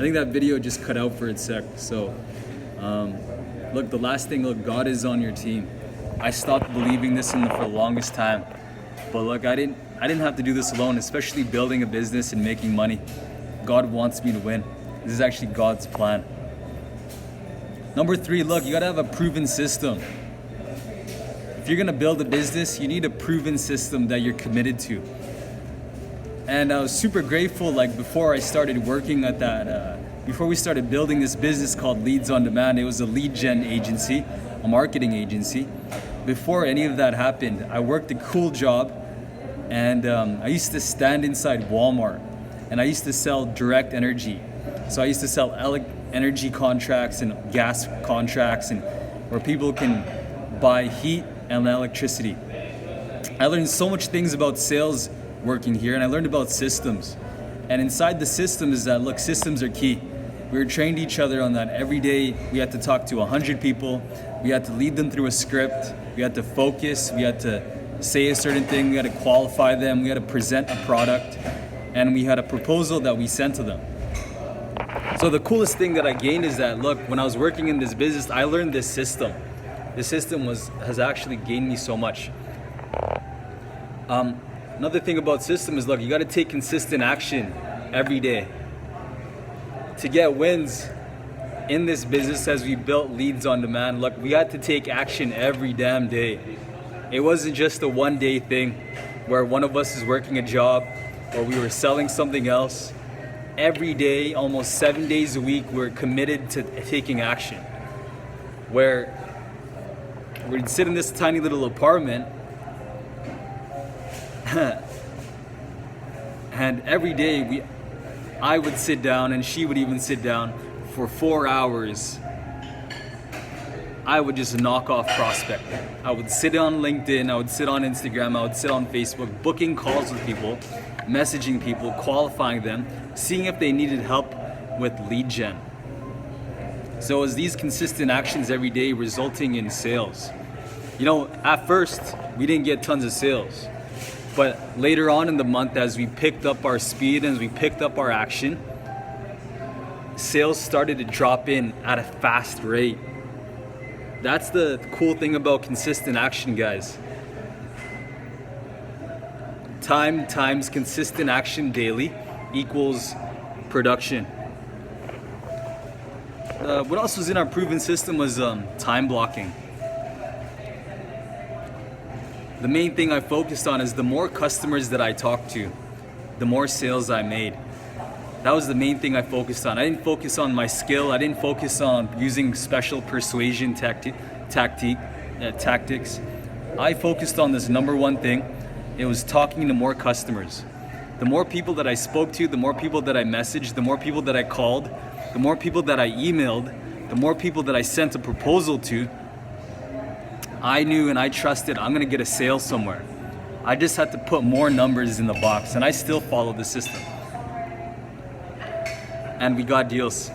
think that video just cut out for a sec. So, look, the last thing, look, God is on your team. I stopped believing this for the longest time. But look, I didn't have to do this alone, especially building a business and making money. God wants me to win. This is actually God's plan. Number 3, look, you gotta have a proven system. If you're gonna build a business, you need a proven system that you're committed to. And I was super grateful, like before I started working at that, before we started building this business called Leads on Demand, it was a lead gen agency, a marketing agency. Before any of that happened, I worked a cool job, and I used to stand inside Walmart, and I used to sell direct energy. So I used to sell energy contracts and gas contracts, and where people can buy heat and electricity. I learned so much things about sales working here, and I learned about systems. And inside the system is that, look, systems are key. We were trained each other on that every day. We had to talk to 100 people. We had to lead them through a script. We had to focus. We had to say a certain thing. We had to qualify them. We had to present a product. And we had a proposal that we sent to them. So the coolest thing that I gained is that, look, when I was working in this business, I learned this system. This system has actually gained me so much. Another thing about system is, look, you got to take consistent action every day. To get wins in this business as we built Leads on Demand, look, we had to take action every damn day. It wasn't just a one-day thing where one of us is working a job or we were selling something else. Every day, almost 7 days a week, we're committed to taking action. Where we'd sit in this tiny little apartment and every day I would sit down, and she would even sit down for 4 hours. I would just knock off prospecting. I would sit on LinkedIn, I would sit on Instagram, I would sit on Facebook, booking calls with people, messaging people, qualifying them, seeing if they needed help with lead gen. So it was these consistent actions every day resulting in sales. You know, at first, we didn't get tons of sales. But later on in the month, as we picked up our speed and as we picked up our action, sales started to drop in at a fast rate. That's the cool thing about consistent action, guys. Time times consistent action daily equals production. What else was in our proven system was time blocking. The main thing I focused on is the more customers that I talked to, the more sales I made. That was the main thing I focused on. I didn't focus on my skill. I didn't focus on using special persuasion tactics. I focused on this number one thing. It was talking to more customers. The more people that I spoke to, the more people that I messaged, the more people that I called, the more people that I emailed, the more people that I sent a proposal to, I knew and I trusted I'm gonna get a sale somewhere. I just had to put more numbers in the box, and I still followed the system. And we got deals.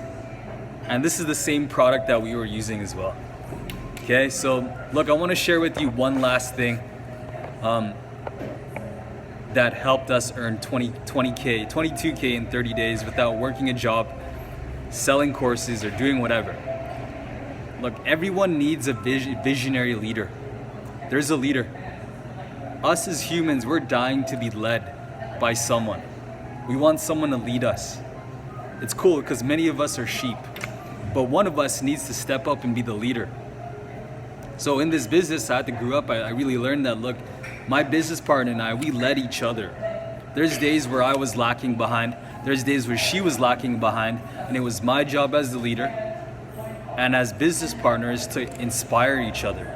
And this is the same product that we were using as well. Okay, so look, I wanna share with you one last thing that helped us earn 22K in 30 days without working a job, selling courses, or doing whatever. Look, everyone needs a visionary leader. There's a leader. Us as humans, we're dying to be led by someone. We want someone to lead us. It's cool because many of us are sheep, but one of us needs to step up and be the leader. So in this business, I had to grow up. I really learned that, look, my business partner and I, we led each other. There's days where I was lacking behind. There's days where she was lacking behind, and it was my job as the leader and as business partners to inspire each other.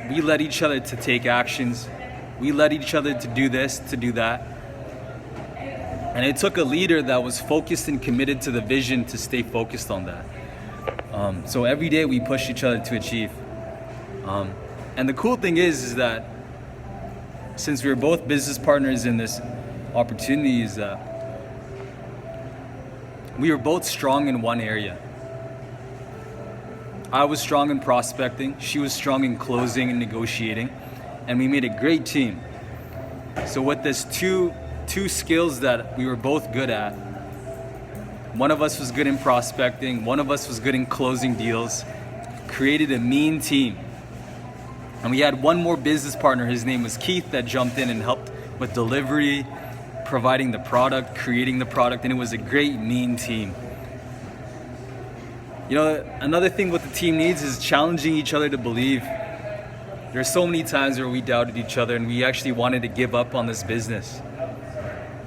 We led each other to take actions. We led each other to do this, to do that. And it took a leader that was focused and committed to the vision to stay focused on that. So every day we pushed each other to achieve. And the cool thing is that since we were both business partners in this opportunity, is that we were both strong in one area. I was strong in prospecting, she was strong in closing and negotiating, and we made a great team. So with this two two skills that we were both good at. One of us was good in prospecting, one of us was good in closing deals, created a mean team. And we had one more business partner, his name was Keith, that jumped in and helped with delivery, providing the product, creating the product, and it was a great mean team. You know, another thing what the team needs is challenging each other to believe. There's so many times where we doubted each other and we actually wanted to give up on this business.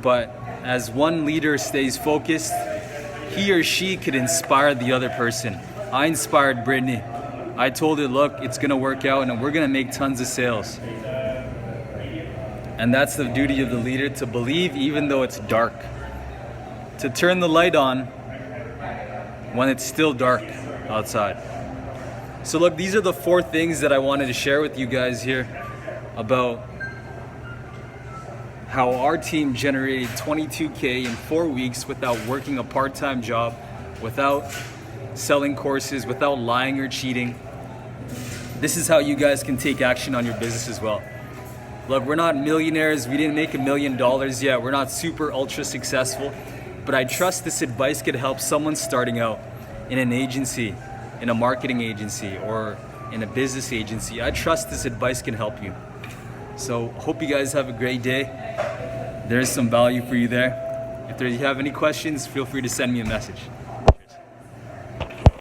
But as one leader stays focused, he or she could inspire the other person. I inspired Brittany. I told her, look, it's gonna work out and we're gonna make tons of sales. And that's the duty of the leader, to believe even though it's dark. To turn the light on when it's still dark outside. So look, these are the 4 things that I wanted to share with you guys here about how our team generated $22K in 4 weeks without working a part-time job, without selling courses, without lying or cheating. This is how you guys can take action on your business as well. Look, we're not millionaires. We didn't make $1 million yet. We're not super ultra successful, but I trust this advice could help someone starting out in an agency, in a marketing agency, or in a business agency. I trust this advice can help you. So hope you guys have a great day. There's some value for you there. If you have any questions, feel free to send me a message.